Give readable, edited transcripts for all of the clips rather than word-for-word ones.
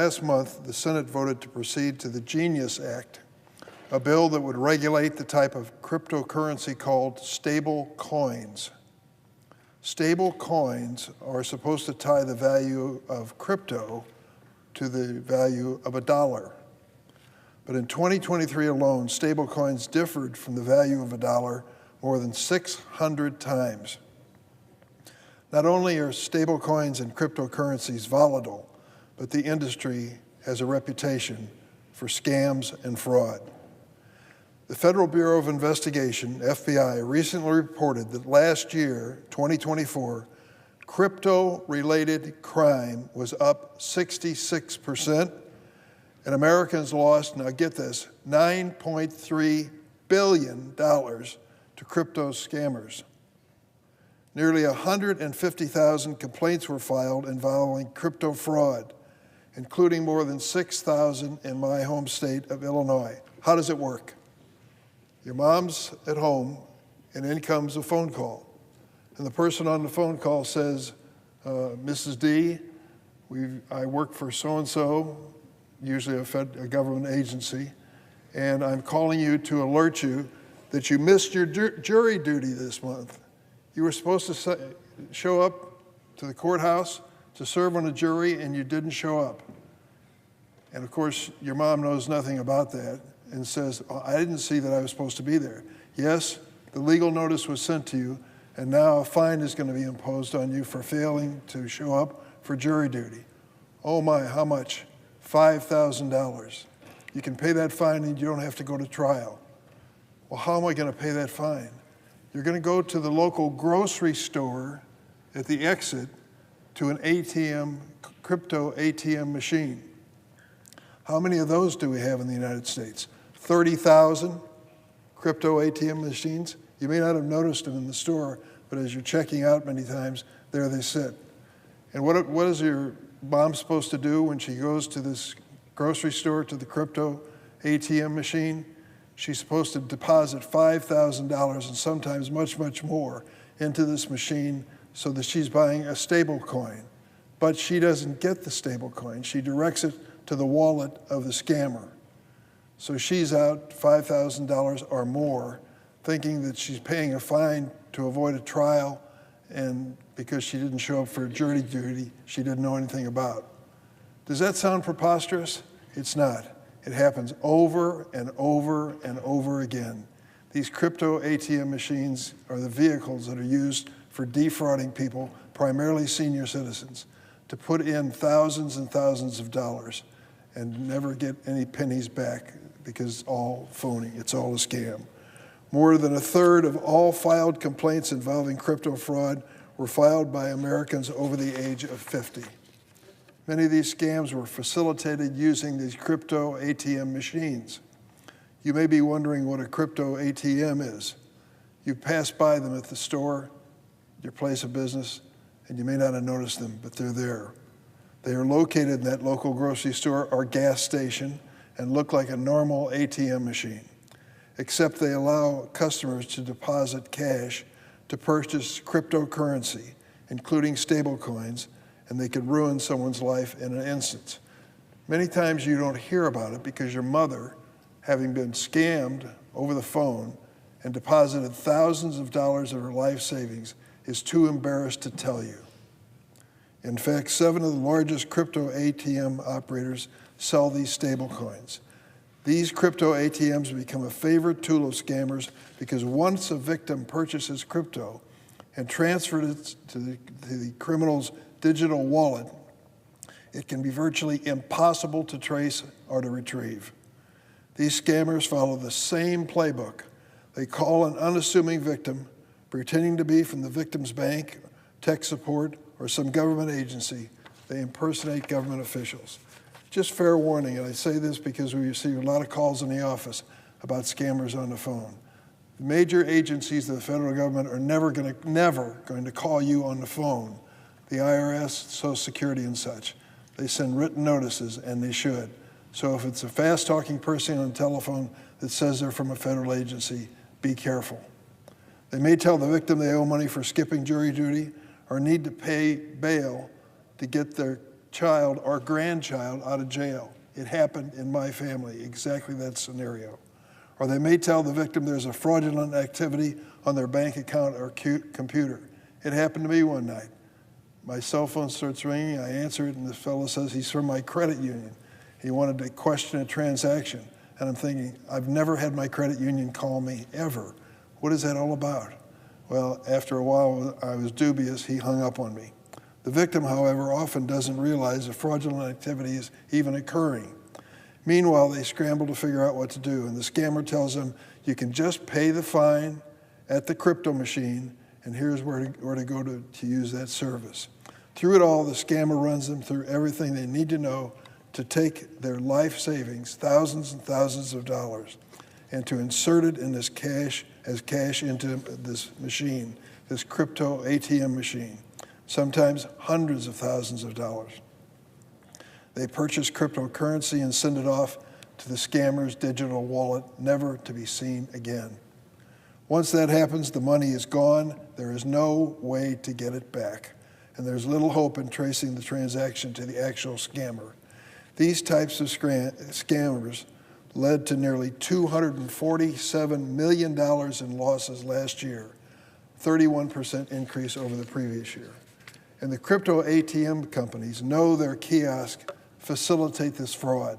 last month, the Senate voted to proceed to the Genius Act, a bill that would regulate the type of cryptocurrency called stable coins. Stable coins are supposed to tie the value of crypto to the value of a dollar. But in 2023 alone, stable coins differed from the value of a dollar more than 600 times. Not only are stable coins and cryptocurrencies volatile, but the industry has a reputation for scams and fraud. The Federal Bureau of Investigation, FBI, recently reported that last year, 2024, crypto-related crime was up 66%, and Americans lost, now get this, $9.3 billion to crypto scammers. Nearly 150,000 complaints were filed involving crypto fraud, including more than 6,000 in my home state of Illinois. How does it work? Your mom's at home, and in comes a phone call. And the person on the phone call says, Mrs. D, I work for so-and-so, usually a government agency, and I'm calling you to alert you that you missed your jury duty this month. You were supposed to show up to the courthouse to serve on a jury, and you didn't show up. And of course, your mom knows nothing about that and says, I didn't see that I was supposed to be there. Yes, the legal notice was sent to you, and now a fine is going to be imposed on you for failing to show up for jury duty. Oh my, how much? $5,000. You can pay that fine and you don't have to go to trial. Well, how am I going to pay that fine? You're going to go to the local grocery store at the exit to an ATM, crypto ATM machine. How many of those do we have in the United States? 30,000 crypto ATM machines. You may not have noticed them in the store, but as you're checking out many times, there they sit. And what is your mom supposed to do when she goes to this grocery store, to the crypto ATM machine? She's supposed to deposit $5,000 and sometimes much, much more into this machine so that she's buying a stable coin. But she doesn't get the stable coin. She directs it to the wallet of the scammer. So she's out $5,000 or more, thinking that she's paying a fine to avoid a trial, and because she didn't show up for jury duty, she didn't know anything about. Does that sound preposterous? It's not. It happens over and over and over again. These crypto ATM machines are the vehicles that are used for defrauding people, primarily senior citizens, to put in thousands and thousands of dollars and never get any pennies back because it's all phony, it's all a scam. More than a third of all filed complaints involving crypto fraud were filed by Americans over the age of 50. Many of these scams were facilitated using these crypto ATM machines. You may be wondering what a crypto ATM is. You pass by them at the store, your place of business, and you may not have noticed them, but they're there. They are located in that local grocery store or gas station and look like a normal ATM machine, except they allow customers to deposit cash to purchase cryptocurrency, including stable coins, and they could ruin someone's life in an instant. Many times you don't hear about it because your mother, having been scammed over the phone and deposited thousands of dollars of her life savings, is too embarrassed to tell you. In fact, 7 of the largest crypto ATM operators sell these stable coins. These crypto ATMs become a favorite tool of scammers because once a victim purchases crypto and transfers it to the criminal's digital wallet, it can be virtually impossible to trace or to retrieve. These scammers follow the same playbook. They call an unassuming victim, pretending to be from the victim's bank, tech support, or some government agency. They impersonate government officials. Just fair warning, and I say this because we receive a lot of calls in the office about scammers on the phone. The major agencies of the federal government are never going to call you on the phone. The IRS, Social Security, and such. They send written notices, and they should. So if it's a fast-talking person on the telephone that says they're from a federal agency, be careful. They may tell the victim they owe money for skipping jury duty or need to pay bail to get their child or grandchild out of jail. It happened in my family, exactly that scenario. Or they may tell the victim there's a fraudulent activity on their bank account or computer. It happened to me one night. My cell phone starts ringing, I answer it, and the fellow says he's from my credit union. He wanted to question a transaction. And I'm thinking, I've never had my credit union call me, ever. What is that all about? Well, after a while, I was dubious. He hung up on me. The victim, however, often doesn't realize the fraudulent activity is even occurring. Meanwhile, they scramble to figure out what to do, and the scammer tells them, you can just pay the fine at the crypto machine, and here's where to go to use that service. Through it all, the scammer runs them through everything they need to know to take their life savings, thousands and thousands of dollars, and to insert it in this cash into this machine, this crypto ATM machine, sometimes hundreds of thousands of dollars. They purchase cryptocurrency and send it off to the scammer's digital wallet, never to be seen again. Once that happens, the money is gone. There is no way to get it back, and there's little hope in tracing the transaction to the actual scammer. These types of scammers led to nearly $247 million in losses last year, 31% increase over the previous year. And the crypto ATM companies know their kiosks facilitate this fraud.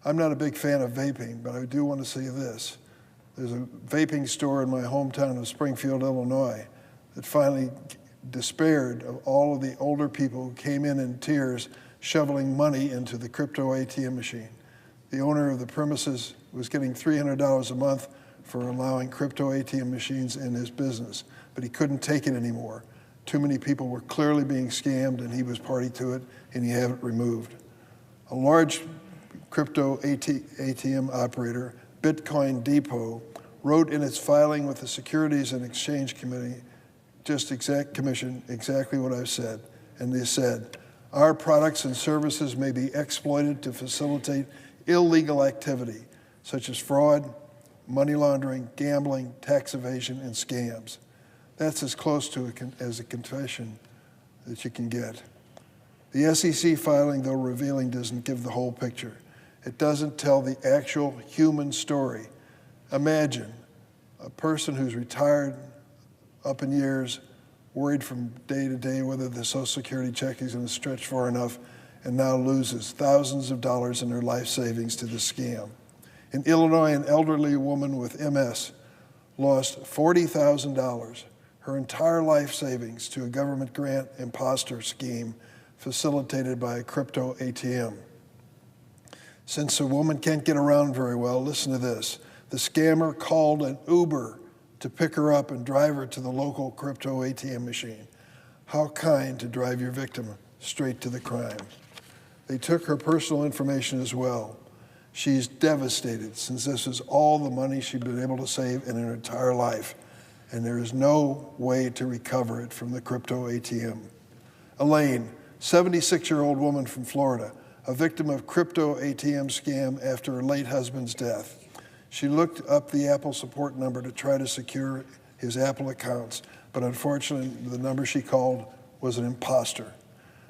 I'm not a big fan of vaping, but I do want to say this. There's a vaping store in my hometown of Springfield, Illinois, that finally despaired of all of the older people who came in tears shoveling money into the crypto ATM machine. The owner of the premises was getting $300 a month for allowing crypto ATM machines in his business, but he couldn't take it anymore. Too many people were clearly being scammed, and he was party to it, and he had it removed. A large crypto ATM operator, Bitcoin Depot, wrote in its filing with the Securities and Exchange Commission exactly what I've said. And they said, our products and services may be exploited to facilitate illegal activity, such as fraud, money laundering, gambling, tax evasion, and scams. That's as close to as a confession that you can get. The SEC filing, though revealing, doesn't give the whole picture. It doesn't tell the actual human story. Imagine a person who's retired up in years, worried from day to day whether the Social Security check is going to stretch far enough, and now loses thousands of dollars in her life savings to the scam. In Illinois, an elderly woman with MS lost $40,000, her entire life savings, to a government grant imposter scheme facilitated by a crypto ATM. Since the woman can't get around very well, listen to this. The scammer called an Uber to pick her up and drive her to the local crypto ATM machine. How kind to drive your victim straight to the crime. They took her personal information as well. She's devastated since this is all the money she'd been able to save in her entire life, and there is no way to recover it from the crypto ATM. Elaine, 76-year-old woman from Florida, a victim of crypto ATM scam after her late husband's death. She looked up the Apple support number to try to secure his Apple accounts, but unfortunately the number she called was an imposter.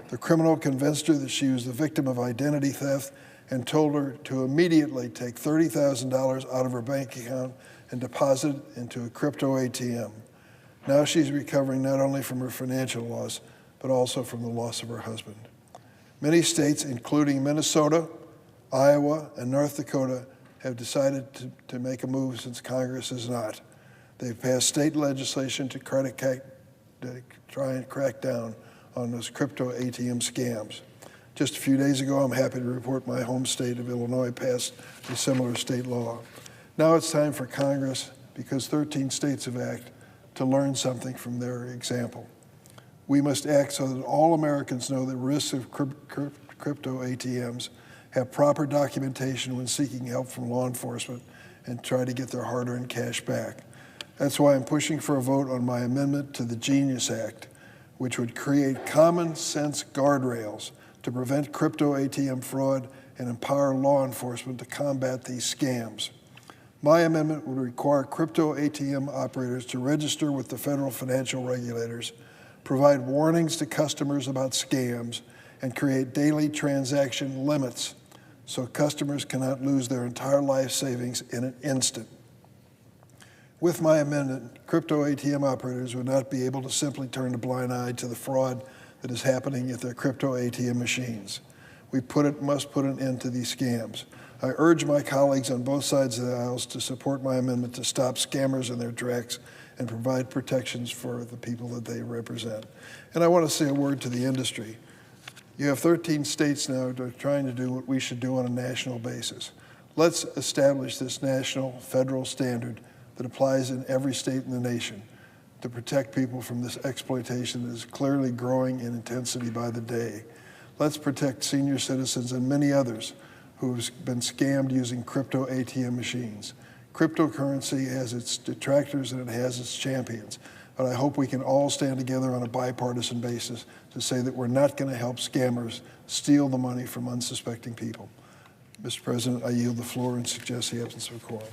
The criminal convinced her that she was the victim of identity theft and told her to immediately take $30,000 out of her bank account and deposit it into a crypto ATM. Now she's recovering not only from her financial loss, but also from the loss of her husband. Many states, including Minnesota, Iowa, and North Dakota, have decided to make a move since Congress has not. They've passed state legislation to try and crack down on those crypto ATM scams. Just a few days ago, I'm happy to report my home state of Illinois passed a similar state law. Now it's time for Congress, because 13 states have acted, to learn something from their example. We must act so that all Americans know the risks of crypto ATMs, have proper documentation when seeking help from law enforcement, and try to get their hard-earned cash back. That's why I'm pushing for a vote on my amendment to the Genius Act, which would create common sense guardrails to prevent crypto ATM fraud and empower law enforcement to combat these scams. My amendment would require crypto ATM operators to register with the federal financial regulators, provide warnings to customers about scams, and create daily transaction limits so customers cannot lose their entire life savings in an instant. With my amendment, crypto ATM operators would not be able to simply turn a blind eye to the fraud that is happening at their crypto ATM machines. We must put an end to these scams. I urge my colleagues on both sides of the aisles to support my amendment to stop scammers in their tracks and provide protections for the people that they represent. And I want to say a word to the industry. You have 13 states now that are trying to do what we should do on a national basis. Let's establish this national federal standard that applies in every state in the nation to protect people from this exploitation that is clearly growing in intensity by the day. Let's protect senior citizens and many others who have been scammed using crypto ATM machines. Cryptocurrency has its detractors and it has its champions, but I hope we can all stand together on a bipartisan basis to say that we're not going to help scammers steal the money from unsuspecting people. Mr. President, I yield the floor and suggest the absence of a quorum.